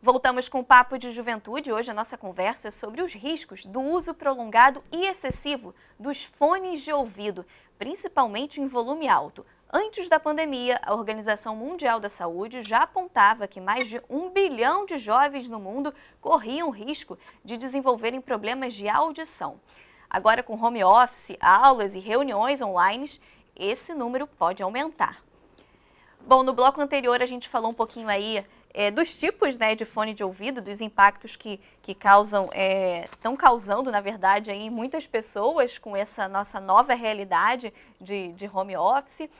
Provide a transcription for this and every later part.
Voltamos com o Papo de Juventude. Hoje a nossa conversa é sobre os riscos do uso prolongado e excessivo dos fones de ouvido, principalmente em volume alto. Antes da pandemia, a Organização Mundial da Saúde já apontava que mais de 1 bilhão de jovens no mundo corriam risco de desenvolverem problemas de audição. Agora, com home office, aulas e reuniões online, esse número pode aumentar. Bom, no bloco anterior a gente falou um pouquinho aí dos tipos, né, de fone de ouvido, dos impactos que estão causando, na verdade, aí muitas pessoas com essa nossa nova realidade de home office,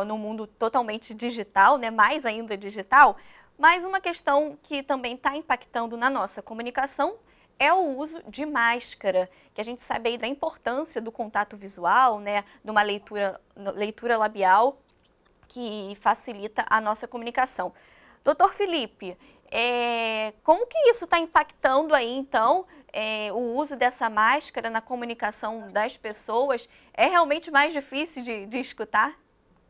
no mundo totalmente digital, né, mais ainda digital. Mas uma questão que também está impactando na nossa comunicação é o uso de máscara, que a gente sabe aí da importância do contato visual, né, de uma leitura labial que facilita a nossa comunicação. Doutor Felipe, como que isso está impactando aí, então, o uso dessa máscara na comunicação das pessoas? É realmente mais difícil de escutar?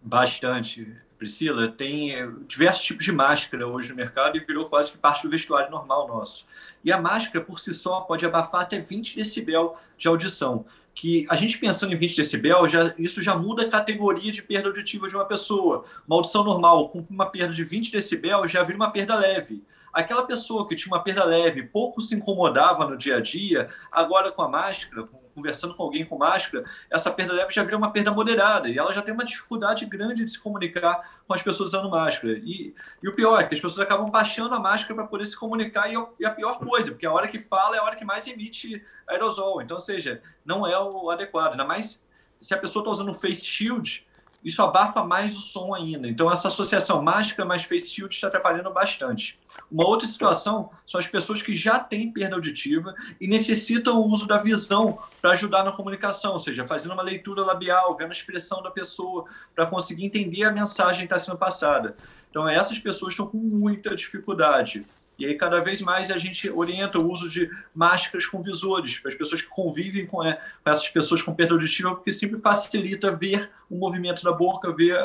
Bastante, Priscila. Tem diversos tipos de máscara hoje no mercado e virou quase que parte do vestuário normal nosso. E a máscara, por si só, pode abafar até 20 decibel de audição. Que a gente pensando em 20 decibel, isso já muda a categoria de perda auditiva de uma pessoa. Uma audição normal com uma perda de 20 decibel já vira uma perda leve. Aquela pessoa que tinha uma perda leve, pouco se incomodava no dia a dia, agora com a máscara, conversando com alguém com máscara, essa perda leve já vira uma perda moderada e ela já tem uma dificuldade grande de se comunicar com as pessoas usando máscara. E o pior é que as pessoas acabam baixando a máscara para poder se comunicar e a pior coisa, porque a hora que fala é a hora que mais emite aerosol. Então, ou seja, não é o adequado. Ainda mais se a pessoa está usando um face shield, isso abafa mais o som ainda. Então, essa associação máscara mais face shield está atrapalhando bastante. Uma outra situação são as pessoas que já têm perda auditiva e necessitam o uso da visão para ajudar na comunicação, ou seja, fazendo uma leitura labial, vendo a expressão da pessoa, para conseguir entender a mensagem que está sendo passada. Então, essas pessoas estão com muita dificuldade. E aí, cada vez mais, a gente orienta o uso de máscaras com visores, para as pessoas que convivem com essas pessoas com perda auditiva, porque sempre facilita ver o movimento da boca, ver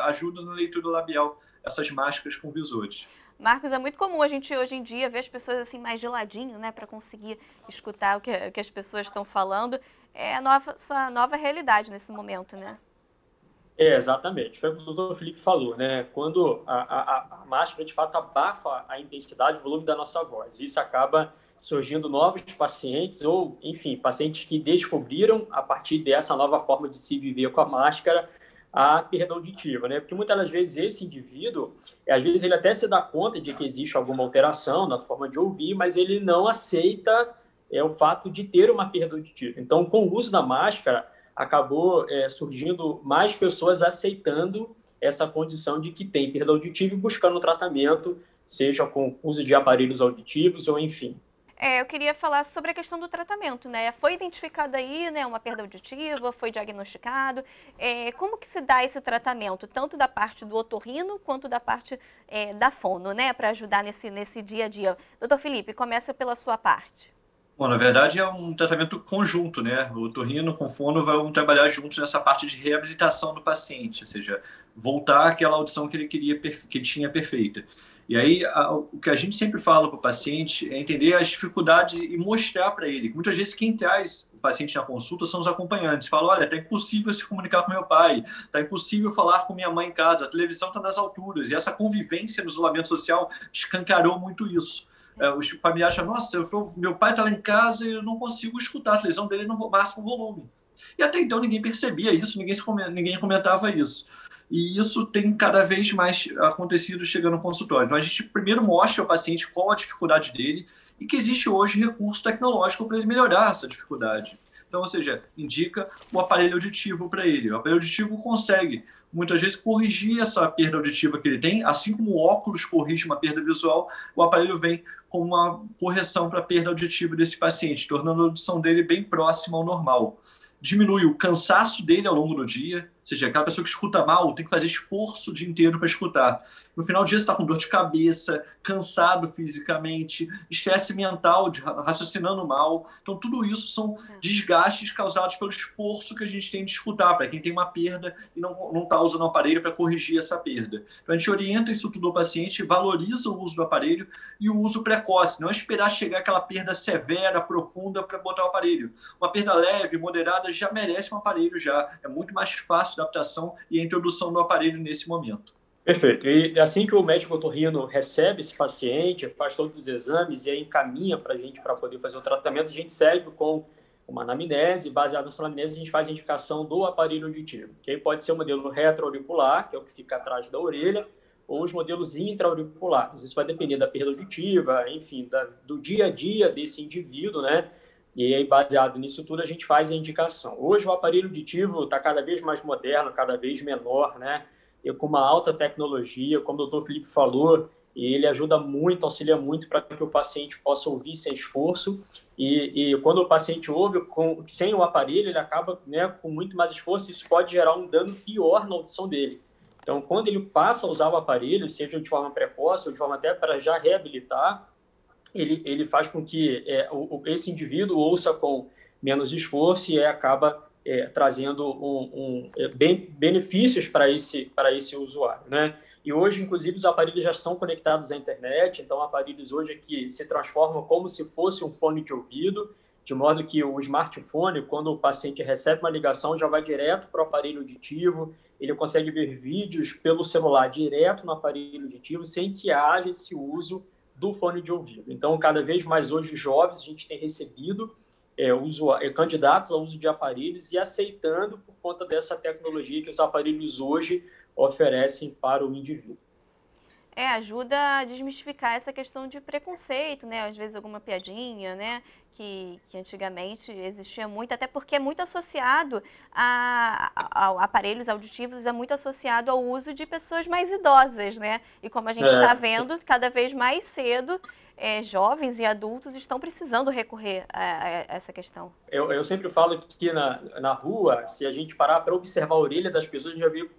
ajuda na leitura labial, essas máscaras com visores. Marcos, é muito comum a gente hoje em dia ver as pessoas assim mais de ladinho, né, para conseguir escutar o que as pessoas estão falando. É a nossa nova realidade nesse momento, né? Exatamente. Foi o que o doutor Felipe falou, né? Quando a máscara, de fato, abafa a intensidade, o volume da nossa voz. Isso acaba surgindo novos pacientes ou, enfim, pacientes que descobriram, a partir dessa nova forma de se viver com a máscara, a perda auditiva, né? Porque muitas das vezes esse indivíduo, às vezes ele até se dá conta de que existe alguma alteração na forma de ouvir, mas ele não aceita o fato de ter uma perda auditiva. Então, com o uso da máscara, acabou surgindo mais pessoas aceitando essa condição de que tem perda auditiva e buscando tratamento, seja com uso de aparelhos auditivos ou enfim. Eu queria falar sobre a questão do tratamento, né? Foi identificada aí, né, uma perda auditiva, foi diagnosticado. Como que se dá esse tratamento, tanto da parte do otorrino quanto da parte da fono, né, para ajudar nesse dia a dia? Doutor Felipe, começa pela sua parte. Bom, na verdade é um tratamento conjunto, né? O otorrino com fono vão trabalhar juntos nessa parte de reabilitação do paciente, ou seja, voltar àquela audição que ele queria, que ele tinha perfeita. E aí, o que a gente sempre fala para o paciente é entender as dificuldades e mostrar para ele. Muitas vezes quem traz o paciente na consulta são os acompanhantes. Falam, olha, está impossível se comunicar com meu pai, está impossível falar com minha mãe em casa, a televisão está nas alturas. E essa convivência no isolamento social escancarou muito isso. Os familiares falam, nossa, meu pai está lá em casa e eu não consigo escutar a televisão dele no máximo volume. E até então ninguém percebia isso, ninguém comentava isso. E isso tem cada vez mais acontecido chegando no consultório. Então a gente primeiro mostra ao paciente qual a dificuldade dele e que existe hoje recurso tecnológico para ele melhorar essa dificuldade. Então, ou seja, indica o aparelho auditivo para ele. O aparelho auditivo consegue, muitas vezes, corrigir essa perda auditiva que ele tem, assim como o óculos corrige uma perda visual, o aparelho vem com uma correção para a perda auditiva desse paciente, tornando a audição dele bem próxima ao normal. Diminui o cansaço dele ao longo do dia, seja, aquela pessoa que escuta mal tem que fazer esforço o dia inteiro para escutar. No final do dia, você está com dor de cabeça, cansado fisicamente, estresse mental, raciocinando mal. Então, tudo isso são desgastes causados pelo esforço que a gente tem de escutar, para quem tem uma perda e não está usando o aparelho para corrigir essa perda. Então, a gente orienta isso tudo ao paciente, valoriza o uso do aparelho e o uso precoce, não é esperar chegar aquela perda severa, profunda, para botar o aparelho. Uma perda leve, moderada, já merece um aparelho já. É muito mais fácil a adaptação e a introdução do aparelho nesse momento. Perfeito. E assim que o médico otorrino recebe esse paciente, faz todos os exames e aí encaminha para a gente para poder fazer o tratamento, a gente segue com uma anamnese. Baseado nessa anamnese, a gente faz a indicação do aparelho auditivo, que aí pode ser o modelo retroauricular, que é o que fica atrás da orelha, ou os modelos intraauriculares. Isso vai depender da perda auditiva, enfim, do dia a dia desse indivíduo, né? E aí, baseado nisso tudo, a gente faz a indicação. Hoje, o aparelho auditivo está cada vez mais moderno, cada vez menor, né? E com uma alta tecnologia, como o doutor Felipe falou, ele ajuda muito, auxilia muito para que o paciente possa ouvir sem esforço. E quando o paciente ouve sem o aparelho, ele acaba, né, com muito mais esforço, e isso pode gerar um dano pior na audição dele. Então, quando ele passa a usar o aparelho, seja de forma precoce ou de forma até para já reabilitar, ele faz com que esse indivíduo ouça com menos esforço e acaba trazendo benefícios para esse usuário, né? E hoje, inclusive, os aparelhos já são conectados à internet, então aparelhos hoje que se transformam como se fosse um fone de ouvido, de modo que o smartphone, quando o paciente recebe uma ligação, já vai direto para o aparelho auditivo, ele consegue ver vídeos pelo celular direto no aparelho auditivo, sem que haja esse uso do fone de ouvido. Então, cada vez mais hoje, jovens, a gente tem recebido candidatos ao uso de aparelhos e aceitando por conta dessa tecnologia que os aparelhos hoje oferecem para o indivíduo. Ajuda a desmistificar essa questão de preconceito, né? Às vezes alguma piadinha, né? Que antigamente existia muito, até porque é muito associado a aparelhos auditivos, é muito associado ao uso de pessoas mais idosas, né? E como a gente está vendo, cada vez mais cedo, jovens e adultos estão precisando recorrer a essa questão. Eu sempre falo que na rua, se a gente parar para observar a orelha das pessoas, a gente já vê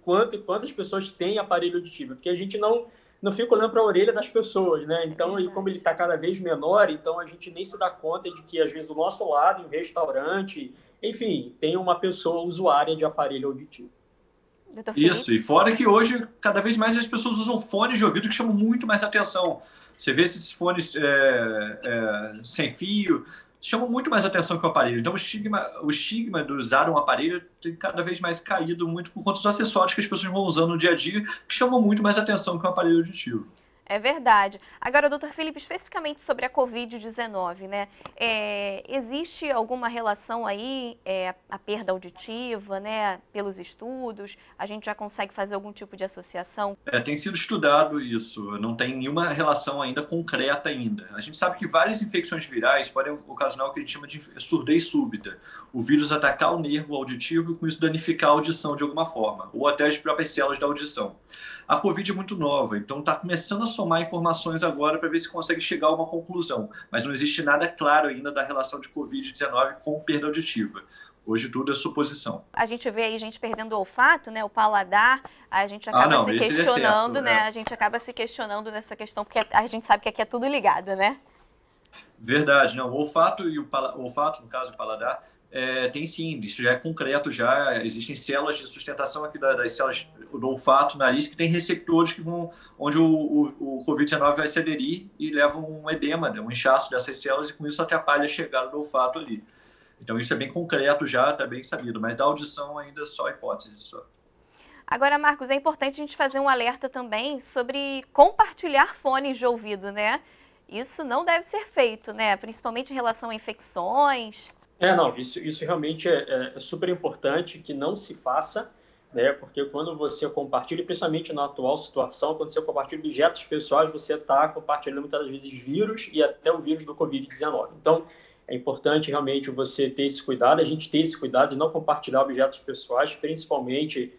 quantas pessoas têm aparelho auditivo, porque a gente não fica olhando para a orelha das pessoas, né? Então, e como ele está cada vez menor, então a gente nem se dá conta de que, às vezes, do nosso lado, em restaurante, enfim, tem uma pessoa usuária de aparelho auditivo. Isso, e fora que hoje, cada vez mais as pessoas usam fones de ouvido que chamam muito mais atenção. Você vê esses fones sem fio, chamam muito mais atenção que o aparelho. Então, o estigma de usar um aparelho tem cada vez mais caído muito por conta dos acessórios que as pessoas vão usando no dia a dia, que chamam muito mais atenção que o aparelho auditivo. É verdade. Agora, doutor Felipe, especificamente sobre a Covid-19, né? Existe alguma relação aí, a perda auditiva, né? Pelos estudos, a gente já consegue fazer algum tipo de associação? Tem sido estudado isso, não tem nenhuma relação ainda concreta ainda. A gente sabe que várias infecções virais podem ocasionar o que a gente chama de surdez súbita. O vírus atacar o nervo auditivo e com isso danificar a audição de alguma forma, ou até as próprias células da audição. A Covid é muito nova, então está começando a somar informações agora para ver se consegue chegar a uma conclusão. Mas não existe nada claro ainda da relação de Covid-19 com perda auditiva. Hoje tudo é suposição. A gente vê aí gente perdendo o olfato, né, o paladar, a gente acaba se questionando, né? A gente acaba se questionando nessa questão, porque a gente sabe que aqui é tudo ligado, né? Verdade, não. O olfato e o olfato, no caso o paladar, tem sim, isso já é concreto, já existem células de sustentação aqui das células do olfato, nariz, que tem receptores que vão, onde o Covid-19 vai se aderir e leva um edema, né, um inchaço dessas células e com isso atrapalha a chegada do olfato ali. Então isso é bem concreto já, está bem sabido, mas da audição ainda só hipótese. Só. Agora, Marcos, é importante a gente fazer um alerta também sobre compartilhar fones de ouvido, né? Isso não deve ser feito, né? Principalmente em relação a infecções. Não, isso realmente é super importante que não se faça, né? Porque quando você compartilha, principalmente na atual situação, quando você compartilha objetos pessoais, você está compartilhando muitas vezes vírus e até o vírus do Covid-19. Então, é importante realmente você ter esse cuidado, a gente ter esse cuidado de não compartilhar objetos pessoais, principalmente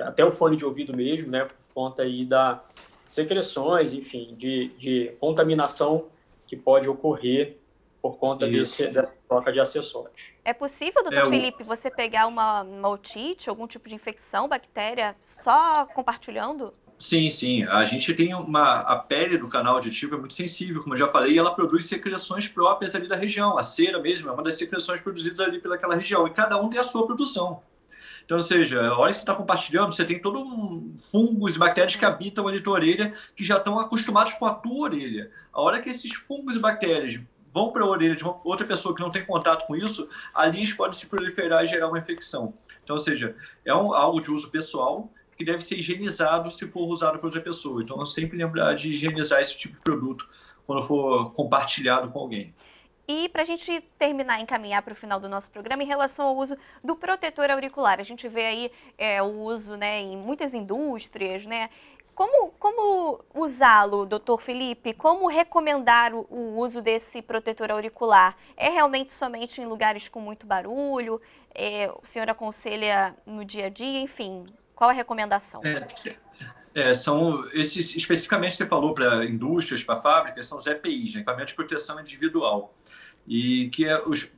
até o fone de ouvido mesmo, né? Por conta aí das secreções, enfim, de contaminação que pode ocorrer por conta dessa troca de acessórios. É possível, doutor Felipe, você pegar uma otite, algum tipo de infecção, bactéria, só compartilhando? Sim, sim. A gente tem a pele do canal auditivo é muito sensível, como eu já falei, e ela produz secreções próprias ali da região. A cera mesmo é uma das secreções produzidas ali pelaquela região, e cada um tem a sua produção. Então, ou seja, a hora que você está compartilhando, você tem todo fungos e bactérias que habitam ali tua orelha, que já estão acostumados com a tua orelha. A hora que esses fungos e bactérias vão para a orelha de uma outra pessoa que não tem contato com isso, ali eles podem se proliferar e gerar uma infecção. Então, ou seja, é algo de uso pessoal que deve ser higienizado se for usado por outra pessoa. Então, eu sempre lembrar de higienizar esse tipo de produto quando for compartilhado com alguém. E para a gente terminar e encaminhar para o final do nosso programa, em relação ao uso do protetor auricular, a gente vê aí o uso, né, em muitas indústrias, né? Como usá-lo, doutor Felipe? Como recomendar o uso desse protetor auricular? É realmente somente em lugares com muito barulho? O senhor aconselha no dia a dia? Enfim, qual a recomendação? São esses, especificamente você falou para indústrias, para fábricas, são os EPIs, né, equipamento de proteção individual. E que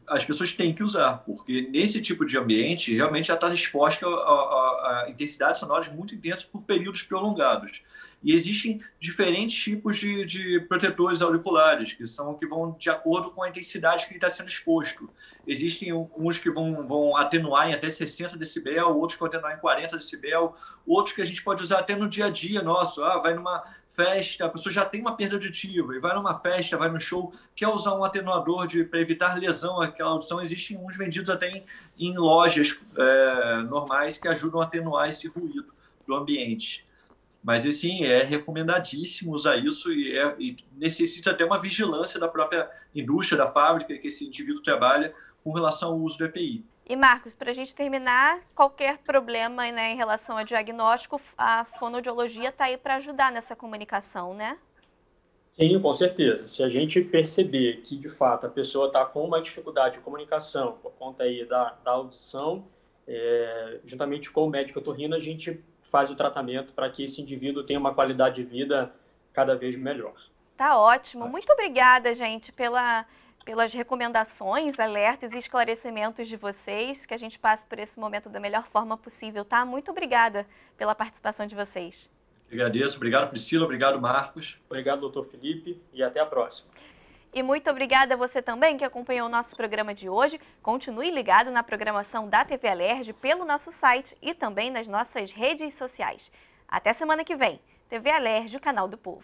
as pessoas têm que usar, porque nesse tipo de ambiente realmente já está exposta a intensidades sonoras muito intensas por períodos prolongados. E existem diferentes tipos de protetores auriculares, que vão de acordo com a intensidade que ele está sendo exposto. Existem uns que vão atenuar em até 60 decibel, outros que vão atenuar em 40 decibel, outros que a gente pode usar até no dia a dia nosso. Vai numa festa, a pessoa já tem uma perda auditiva, e vai numa festa, vai no show, quer usar um atenuador para evitar lesão àquela audição. Existem uns vendidos até em lojas normais que ajudam a atenuar esse ruído do ambiente. Mas, assim, é recomendadíssimo usar isso e necessita até uma vigilância da própria indústria, da fábrica que esse indivíduo trabalha com relação ao uso do EPI. E, Marcos, para a gente terminar, qualquer problema, né, em relação ao diagnóstico, a fonoaudiologia está aí para ajudar nessa comunicação, né? Sim, com certeza. Se a gente perceber que, de fato, a pessoa está com uma dificuldade de comunicação por conta aí da audição, juntamente com o médico otorrino, a gente faz o tratamento para que esse indivíduo tenha uma qualidade de vida cada vez melhor. Tá ótimo. Muito obrigada, gente, pelas recomendações, alertas e esclarecimentos de vocês, que a gente passe por esse momento da melhor forma possível, tá? Muito obrigada pela participação de vocês. Agradeço. Obrigado, Priscila. Obrigado, Marcos. Obrigado, doutor Felipe, e até a próxima. E muito obrigada a você também que acompanhou o nosso programa de hoje. Continue ligado na programação da TV Alerj pelo nosso site e também nas nossas redes sociais. Até semana que vem. TV Alerj, o canal do povo.